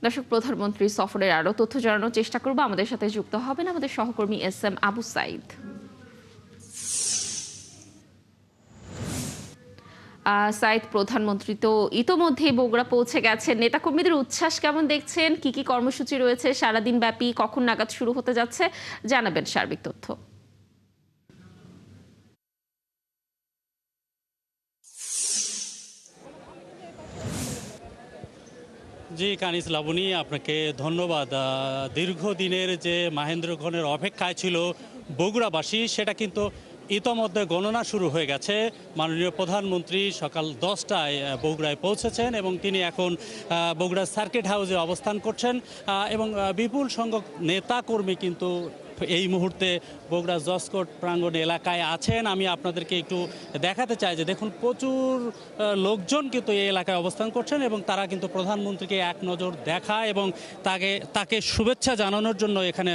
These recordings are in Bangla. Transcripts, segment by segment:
দর্শক, প্রধানমন্ত্রী সফরের আরও তথ্য জানানোর চেষ্টা করব। আমাদের সাথে যুক্ত হবেন আমাদের সহকর্মী এস.এম. আবু সাইদ। সাইদ, প্রধানমন্ত্রী তো ইতোমধ্যেই বগুড়া পৌঁছে গেছেন। নেতাকর্মীদের উচ্ছ্বাস কেমন দেখছেন? কি কি কর্মসূচি রয়েছে সারাদিন ব্যাপী? কখন নাগাদ শুরু হতে যাচ্ছে? জানাবেন সার্বিক তথ্য। জি কানিস লাবণী, আপনাকে ধন্যবাদ। দীর্ঘদিনের যে মাহেন্দ্রক্ষণের অপেক্ষায় ছিল বগুড়াবাসী, সেটা কিন্তু ইতোমধ্যে গণনা শুরু হয়ে গেছে। মাননীয় প্রধানমন্ত্রী সকাল 10টায় বগুড়ায় পৌঁছেছেন এবং তিনি এখন বগুড়া সার্কিট হাউসে অবস্থান করছেন এবং বিপুল সংখ্যক নেতাকর্মী কিন্তু এই মুহূর্তে বগুড়া জসকোট প্রাঙ্গণ এলাকায় আছেন। আমি আপনাদেরকে একটু দেখাতে চাই যে দেখুন, প্রচুর লোকজন কিন্তু এই এলাকায় অবস্থান করছেন এবং তারা কিন্তু প্রধানমন্ত্রীকে এক নজর দেখা এবং তাকে শুভেচ্ছা জানানোর জন্য এখানে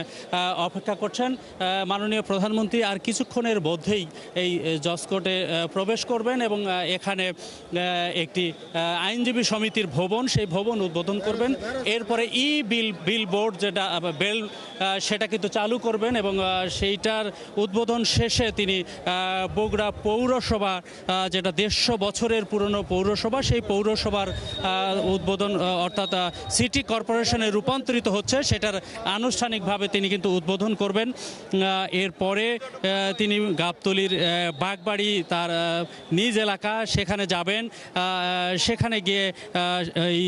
অপেক্ষা করছেন। মাননীয় প্রধানমন্ত্রী আর কিছুক্ষণের মধ্যেই এই জসকোটে প্রবেশ করবেন এবং এখানে একটি আইনজীবী সমিতির ভবন, সেই ভবন উদ্বোধন করবেন। এরপরে বিল বোর্ড যেটা বেল সেটা কিন্তু চালু করবেন এবং সেইটার উদ্বোধন শেষে তিনি বগুড়া পৌরসভা, যেটা 150 বছরের পুরনো পৌরসভা, সেই পৌরসভার উদ্বোধন অর্থাৎ সিটি কর্পোরেশনে রূপান্তরিত হচ্ছে, সেটার আনুষ্ঠানিকভাবে তিনি কিন্তু উদ্বোধন করবেন। এরপরে তিনি গাবতলীর বাগবাড়ি, তার নিজ এলাকা, সেখানে যাবেন। সেখানে গিয়ে এই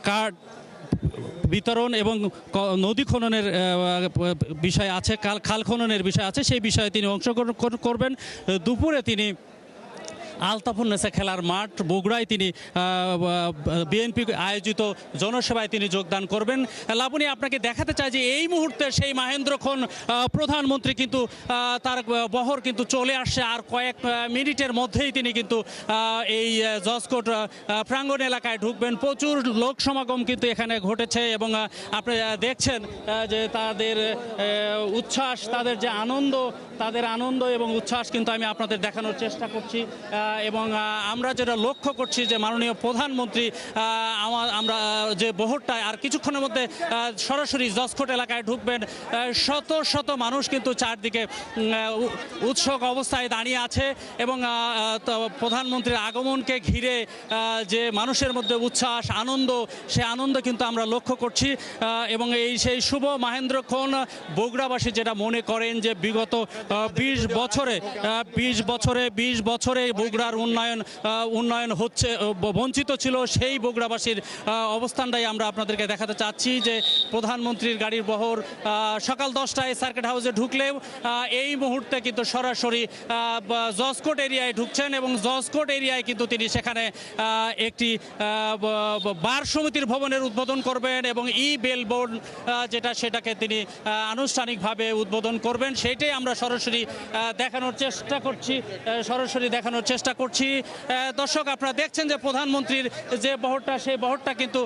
কার্ড বিতরণ এবং নদী খননের বিষয় আছে, খাল খননের বিষয় আছে, সেই বিষয়ে তিনি অংশগ্রহণ করবেন। দুপুরে তিনি আলতাফুন্নেসা খেলার মাঠ বগুড়ায় তিনি বিএনপি আয়োজিত জনসভায় তিনি যোগদান করবেন। লাবণী, আপনাকে দেখাতে চাই যে এই মুহূর্তে সেই মাহেন্দ্রক্ষণ প্রধানমন্ত্রী কিন্তু তার বহর কিন্তু চলে আসছে। আর কয়েক মিনিটের মধ্যেই তিনি কিন্তু এই জসকোট প্রাঙ্গণ এলাকায় ঢুকবেন। প্রচুর লোক সমাগম কিন্তু এখানে ঘটেছে এবং আপনারা দেখছেন যে তাদের উচ্ছ্বাস, তাদের যে আনন্দ, তাদের আনন্দ এবং উচ্ছ্বাস কিন্তু আমি আপনাদের দেখানোর চেষ্টা করছি। এবং আমরা যেটা লক্ষ্য করছি যে মাননীয় প্রধানমন্ত্রী আমরা যে বহরটায় আর কিছুক্ষণের মধ্যে সরাসরি জসকোট এলাকায় ঢুকবেন। শত শত মানুষ কিন্তু চারদিকে উৎসুক অবস্থায় দাঁড়িয়ে আছে এবং প্রধানমন্ত্রীর আগমনকে ঘিরে যে মানুষের মধ্যে উচ্ছ্বাস, আনন্দ, সে আনন্দ কিন্তু আমরা লক্ষ্য করছি। এবং সেই শুভ মাহেন্দ্রক্ষণ বগুড়াবাসী যেটা মনে করেন যে বিগত 20 বছরে বগুড়ার উন্নয়ন হচ্ছে, বঞ্চিত ছিল, সেই বগুড়াবাসীর অবস্থানটাই আমরা আপনাদেরকে দেখাতে চাচ্ছি। যে প্রধানমন্ত্রীর গাড়ির বহর সকাল 10টায় সার্কিট হাউসে ঢুকলেও এই মুহূর্তে কিন্তু সরাসরি জসকোট এরিয়ায় ঢুকছেন এবং জসকোট এরিয়ায় কিন্তু তিনি সেখানে একটি বার সমিতির ভবনের উদ্বোধন করবেন এবং বেল বোর্ড সেটাকে তিনি আনুষ্ঠানিকভাবে উদ্বোধন করবেন। সেইটাই আমরা সরাসরি দেখানোর চেষ্টা করছি। দর্শক, আপনারা দেখছেন যে প্রধানমন্ত্রীর যে বহরটা, সেই বহরটা কিন্তু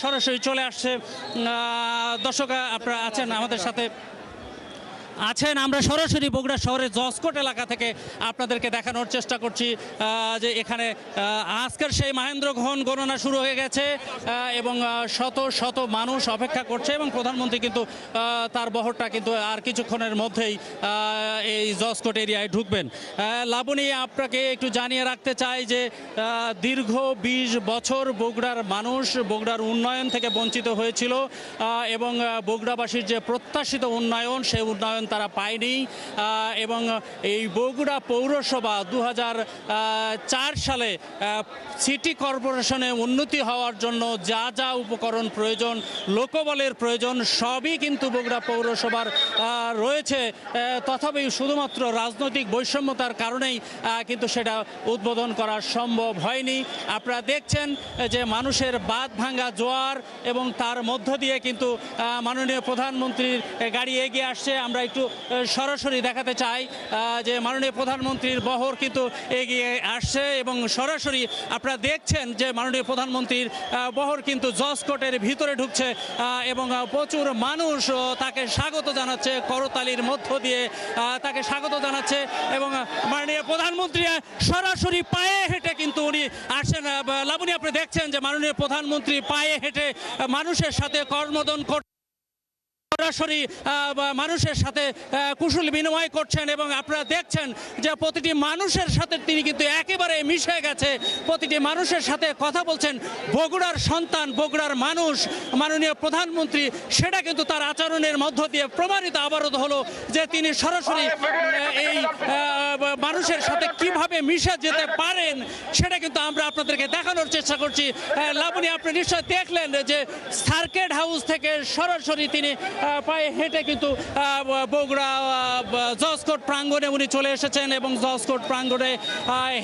সরাসরি চলে আসছে। দর্শক, আপনারা আছেন আমাদের সাথে আমরা সরাসরি বগুড়া শহরের জসকোট এলাকা থেকে আপনাদেরকে দেখানোর চেষ্টা করছি যে এখানে আজকের সেই মাহেন্দ্রক্ষণ গণনা শুরু হয়ে গেছে এবং শত শত মানুষ অপেক্ষা করছে এবং প্রধানমন্ত্রী কিন্তু তার বহরটা কিন্তু আর কিছুক্ষণের মধ্যেই এই জসকোট এরিয়ায় ঢুকবেন। লাবণী, আপনাকে একটু জানিয়ে রাখতে চাই যে দীর্ঘ 20 বছর বগুড়ার মানুষ বগুড়ার উন্নয়ন থেকে বঞ্চিত হয়েছিল এবং বগুড়াবাসীর যে প্রত্যাশিত উন্নয়ন, সেই উন্নয়ন তারা পায়নি এবং এই বগুড়া পৌরসভা 2004 সালে সিটি কর্পোরেশনে উন্নতি হওয়ার জন্য যা যা উপকরণ প্রয়োজন, লোকবলের প্রয়োজন, সবই কিন্তু বগুড়া পৌরসভার রয়েছে। তথাপি শুধুমাত্র রাজনৈতিক বৈষম্যতার কারণেই কিন্তু সেটা উদ্বোধন করা সম্ভব হয়নি। আপনারা দেখছেন যে মানুষের বাঁধ ভাঙ্গা জোয়ার এবং তার মধ্য দিয়ে কিন্তু মাননীয় প্রধানমন্ত্রীর গাড়ি এগিয়ে আসছে। আমরা একটু একটু সরাসরি দেখাতে চাই যে মাননীয় প্রধানমন্ত্রীর বহর কিন্তু এগিয়ে আসছে এবং সরাসরি আপনারা দেখছেন যে মাননীয় প্রধানমন্ত্রীর বহর কিন্তু জজ কোর্টের ভিতরে ঢুকছে এবং প্রচুর মানুষ তাকে স্বাগত জানাচ্ছে, করতালির মধ্য দিয়ে তাকে স্বাগত জানাচ্ছে এবং মাননীয় প্রধানমন্ত্রী সরাসরি পায়ে হেঁটে কিন্তু উনি আসছেন। লাবণী, আপনি দেখছেন যে মাননীয় প্রধানমন্ত্রী পায়ে হেঁটে মানুষের সাথে কর্মদন সরাসরি মানুষের সাথে কুশল বিনিময় করছেন এবং আপনারা দেখছেন যে প্রতিটি মানুষের সাথে তিনি কিন্তু একেবারে মিশে গেছে, প্রতিটি মানুষের সাথে কথা বলছেন। বগুড়ার সন্তান, বগুড়ার মানুষ মাননীয় প্রধানমন্ত্রী, সেটা কিন্তু তার আচরণের মধ্য দিয়ে প্রমাণিত আবারও হলো যে তিনি সরাসরি এই মানুষের সাথে কিভাবে মিশে যেতে পারেন সেটা কিন্তু আমরা আপনাদেরকে দেখানোর চেষ্টা করছি। লাবণী, আপনি নিশ্চয় দেখলেন যে সার্কিট হাউস থেকে সরাসরি তিনি পায়ে হেঁটে কিন্তু বগুড়া জজ কোর্ট প্রাঙ্গণে উনি চলে এসেছেন এবং জজ কোর্ট প্রাঙ্গণে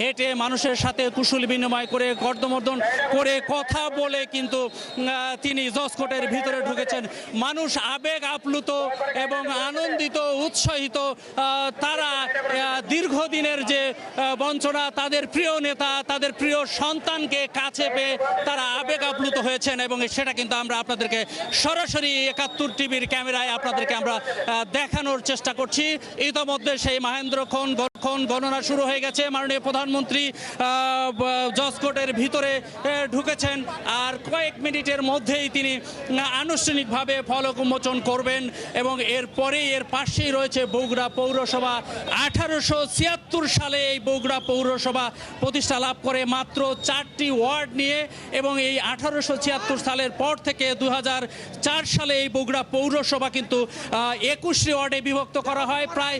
হেঁটে মানুষের সাথে কুশল বিনিময় করে কর্দমর্দন করে কথা বলে কিন্তু তিনি জজ কোর্টের ভিতরে ঢুকেছেন। মানুষ আবেগ আপ্লুত এবং আনন্দিত, উৎসাহিত। তারা দীর্ঘদিনের যে বঞ্চনা, তাদের প্রিয় নেতা, তাদের প্রিয় সন্তানকে কাছে পেয়ে তারা আবেগ আপ্লুত হয়েছেন এবং সেটা কিন্তু আমরা আপনাদেরকে সরাসরি ৭১ টিভির ক্যামেরায় আপনাদেরকে আমরা দেখানোর চেষ্টা করছি। ইতোমধ্যে সেই মাহেন্দ্রক্ষণ গণনা শুরু হয়ে গেছে। মাননীয় প্রধানমন্ত্রী জজ কোর্টের ভিতরে ঢুকেছেন আর কয়েক মিনিটের মধ্যেই তিনি আনুষ্ঠানিকভাবে ফলক উন্মোচন করবেন এবং এরপরেই এর পাশেই রয়েছে বগুড়া পৌরসভা। 1876 সালে এই বগুড়া পৌরসভা প্রতিষ্ঠা লাভ করে মাত্র 4টি ওয়ার্ড নিয়ে এবং এই 1876 সালের পর থেকে 2004 সালে এই বগুড়া পৌরসভা কিন্তু 21টি ওয়ার্ডে বিভক্ত করা হয়। প্রায়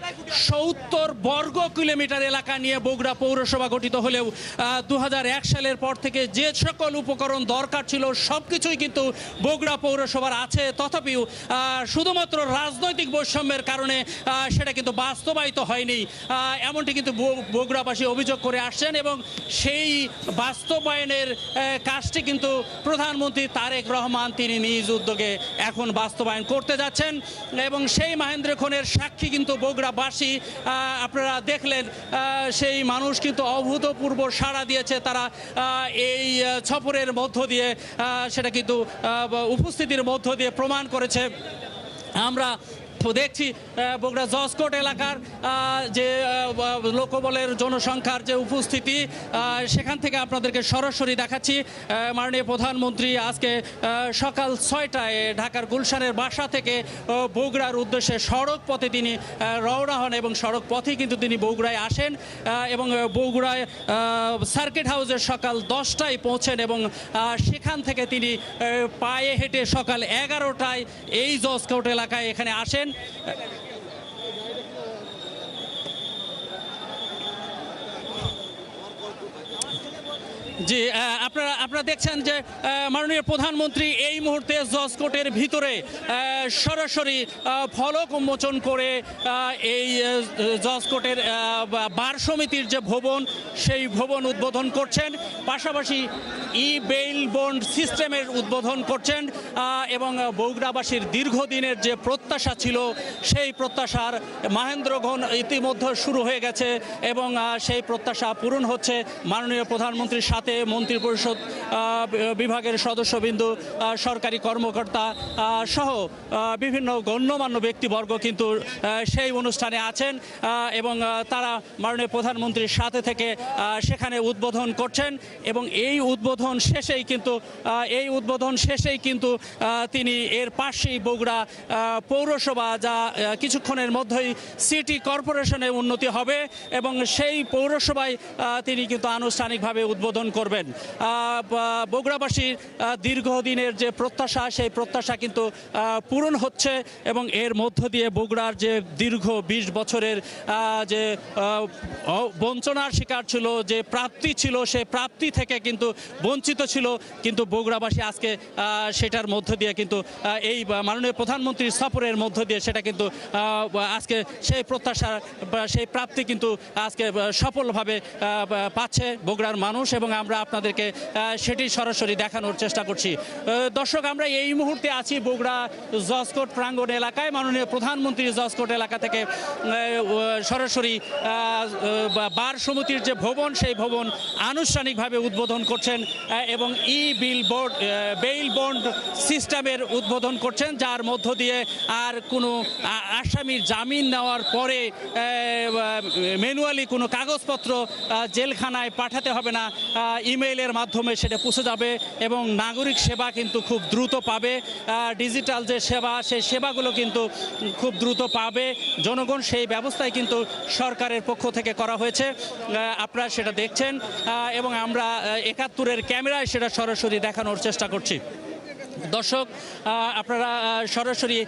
70 বর্গ কিলোমিটার এলাকা নিয়ে বগুড়া পৌরসভা গঠিত হলেও 2001 সালের পর থেকে যে সকল উপকরণ দরকার ছিল সবকিছুই কিন্তু বগুড়া পৌরসভার আছে। তথাপিও শুধুমাত্র রাজনৈতিক বৈষম্যের কারণে সেটা কিন্তু বাস্তবায়িত হয়নি, এমনটি কিন্তু বগুড়াবাসী অভিযোগ করে আসছেন এবং সেই বাস্তবায়নের কাজটি কিন্তু প্রধানমন্ত্রী তারেক রহমান তিনি নিজ উদ্যোগে এখন বাস্তবায়ন করতে যাচ্ছেন এবং সেই মাহেন্দ্রক্ষণের সাক্ষী কিন্তু বগুড়াবাসী। আপনারা দেখলেন সেই মানুষ কিন্তু অভূতপূর্ব সাড়া দিয়েছে। তারা এই সফরের মধ্য দিয়ে সেটা কিন্তু উপস্থিতির মধ্য দিয়ে প্রমাণ করেছে। আমরা দেখছি বগুড়া জজ কোর্ট এলাকার যে লোকবলের জনসংখ্যার যে উপস্থিতি, সেখান থেকে আপনাদেরকে সরাসরি দেখাচ্ছি। মাননীয় প্রধানমন্ত্রী আজকে সকাল 6টায় ঢাকার গুলশানের বাসা থেকে বগুড়ার উদ্দেশ্যে সড়ক পথে তিনি রওনা হন এবং সড়ক পথেই কিন্তু তিনি বগুড়ায় আসেন এবং বগুড়ায় সার্কিট হাউসের সকাল 10টায় পৌঁছেন এবং সেখান থেকে তিনি পায়ে হেঁটে সকাল 11টায় এই জজ কোর্ট এলাকায় এখানে আসেন। জি, আপনারা দেখছেন যে মাননীয় প্রধানমন্ত্রী এই মুহূর্তে জজ কোর্টের ভিতরে সরাসরি ফলক উন্মোচন করে এই জজ কোর্টের বার সমিতির যে ভবন সেই ভবন উদ্বোধন করছেন, পাশাপাশি বেইল বন্ড সিস্টেমের উদ্বোধন করছেন এবং বগুড়াবাসীর দীর্ঘদিনের যে প্রত্যাশা ছিল সেই প্রত্যাশার মাহেন্দ্রক্ষণ ইতিমধ্যে শুরু হয়ে গেছে এবং সেই প্রত্যাশা পূরণ হচ্ছে। মাননীয় প্রধানমন্ত্রীর সাথে মন্ত্রিপরিষদ বিভাগের সদস্যবৃন্দ, সরকারি কর্মকর্তা সহ বিভিন্ন গণ্যমান্য ব্যক্তিবর্গ কিন্তু সেই অনুষ্ঠানে আছেন এবং তারা মাননীয় প্রধানমন্ত্রীর সাথে থেকে সেখানে উদ্বোধন করছেন এবং এই উদ্বোধন শেষেই কিন্তু তিনি এর পাশেই বগুড়া পৌরসভা, যা কিছুক্ষণের মধ্যেই সিটি কর্পোরেশনে উন্নতি হবে এবং সেই পৌরসভায় তিনি কিন্তু আনুষ্ঠানিকভাবে উদ্বোধন করবেন। বগুড়াবাসীর দীর্ঘদিনের যে প্রত্যাশা সেই প্রত্যাশা কিন্তু পূরণ হচ্ছে এবং এর মধ্য দিয়ে বগুড়ার যে দীর্ঘ 20 বছরের যে বঞ্চনার শিকার ছিল, যে প্রাপ্তি ছিল, সেই প্রাপ্তি থেকে কিন্তু বঞ্চিত ছিল, কিন্তু বগুড়াবাসী আজকে সেটার মধ্য দিয়ে কিন্তু এই মাননীয় প্রধানমন্ত্রীর সফরের মধ্য দিয়ে সেটা কিন্তু আজকে সেই প্রত্যাশা সেই প্রাপ্তি কিন্তু আজকে সফলভাবে পাচ্ছে বগুড়ার মানুষ, এবং আমরা আপনাদেরকে সেটি সরাসরি দেখানোর চেষ্টা করছি। দর্শক, আমরা এই মুহূর্তে আছি বগুড়া জজকোর্ট প্রাঙ্গণ এলাকায়। মাননীয় প্রধানমন্ত্রী জজকোর্ট এলাকা থেকে সরাসরি বার সমিতির যে ভবন, সেই ভবন আনুষ্ঠানিকভাবে উদ্বোধন করছেন এবং বেইল বন্ড সিস্টেমের উদ্বোধন করছেন, যার মধ্য দিয়ে আর কোনো আসামির জামিন নেওয়ার পরে ম্যানুয়ালি কোনো কাগজপত্র জেলখানায় পাঠাতে হবে না, ইমেইলের মাধ্যমে সেটা পৌঁছে যাবে এবং নাগরিক সেবা কিন্তু খুব দ্রুত পাবে। ডিজিটাল যে সেবা, সেই সেবাগুলো কিন্তু খুব দ্রুত পাবে জনগণ। সেই ব্যবস্থাই কিন্তু সরকারের পক্ষ থেকে করা হয়েছে, আপনারা সেটা দেখছেন এবং আমরা ৭১-এর ক্যামেরায় সেটা সরাসরি দেখানোর চেষ্টা করছি। দর্শক, আপনারা সরাসরি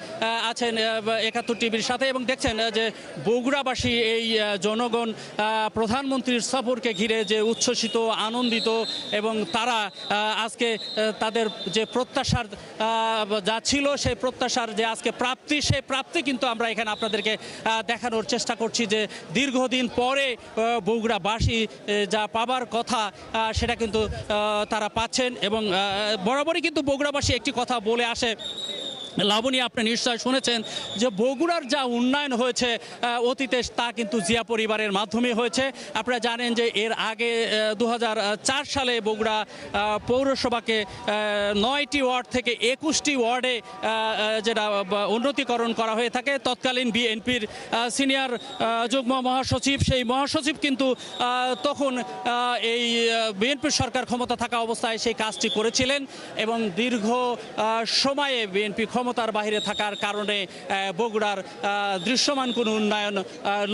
আছেন ৭১ টিভির সাথে এবং দেখছেন যে বগুড়াবাসী এই জনগণ প্রধানমন্ত্রীর সফরকে ঘিরে যে উচ্ছ্বসিত, আনন্দিত এবং তারা আজকে তাদের যে প্রত্যাশার যা ছিল সেই প্রত্যাশার যে আজকে প্রাপ্তি, সেই প্রাপ্তি কিন্তু আমরা এখানে আপনাদেরকে দেখানোর চেষ্টা করছি যে দীর্ঘদিন পরে বগুড়াবাসী যা পাবার কথা সেটা কিন্তু তারা পাচ্ছেন। এবং বরাবরই কিন্তু বগুড়াবাসী একটি কথা বলে আসে, লাবণী আপনি নিশ্চয় শুনেছেন, যে বগুড়ার যা উন্নয়ন হয়েছে অতীতে তা কিন্তু জিয়া পরিবারের মাধ্যমে হয়েছে। আপনারা জানেন যে এর আগে ২০০৪ সালে বগুড়া পৌরসভাকে ৯টি ওয়ার্ড থেকে ২১টি ওয়ার্ডে যেটা উন্নতিকরণ করা হয়ে থাকে। তৎকালীন বিএনপির সিনিয়র যুগ্ম মহাসচিব, সেই মহাসচিব কিন্তু তখন এই বিএনপির সরকার ক্ষমতা থাকা অবস্থায় সেই কাজটি করেছিলেন এবং দীর্ঘ সময়ে বিএনপি ক্ষমতার বাইরে থাকার কারণে বগুড়ার দৃশ্যমান কোনো উন্নয়ন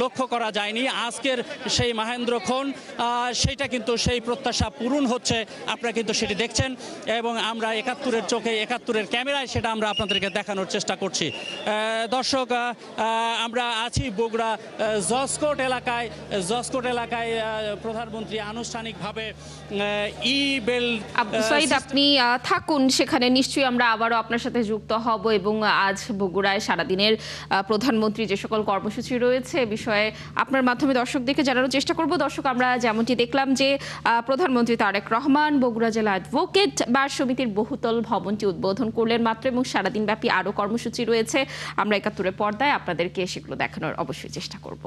লক্ষ্য করা যায়নি। আজকের সেই মহেন্দ্রক্ষণ, সেইটা কিন্তু সেই প্রত্যাশা পূরণ হচ্ছে, আপনারা কিন্তু সেটি দেখছেন এবং আমরা ৭১-এর চোখে, ৭১-এর ক্যামেরায় সেটা আমরা আপনাদেরকে দেখানোর চেষ্টা করছি। দর্শক, আমরা আছি বগুড়া জজকোর্ট এলাকায়। জজকোর্ট এলাকায় প্রধানমন্ত্রী আনুষ্ঠানিকভাবে আব্দুল সাইদ, আপনি থাকুন সেখানে, নিশ্চয়ই আমরা আবারও আপনার সাথে যুক্ত হব এবং আজ বগুড়ায় সারাদিনের প্রধানমন্ত্রী যে সকল কর্মসূচি রয়েছে এ বিষয়ে আপনার মাধ্যমে দর্শকদেরকে জানানোর চেষ্টা করব। দর্শক, আমরা যেমনটি দেখলাম যে প্রধানমন্ত্রী তারেক রহমান বগুড়া জেলা অ্যাডভোকেট বার সমিতির বহুতল ভবনটি উদ্বোধন করলেন মাত্র এবং সারাদিন ব্যাপী আরও কর্মসূচি রয়েছে। আমরা ৭১-এর পর্দায় আপনাদেরকে সেগুলো দেখানোর অবশ্যই চেষ্টা করব।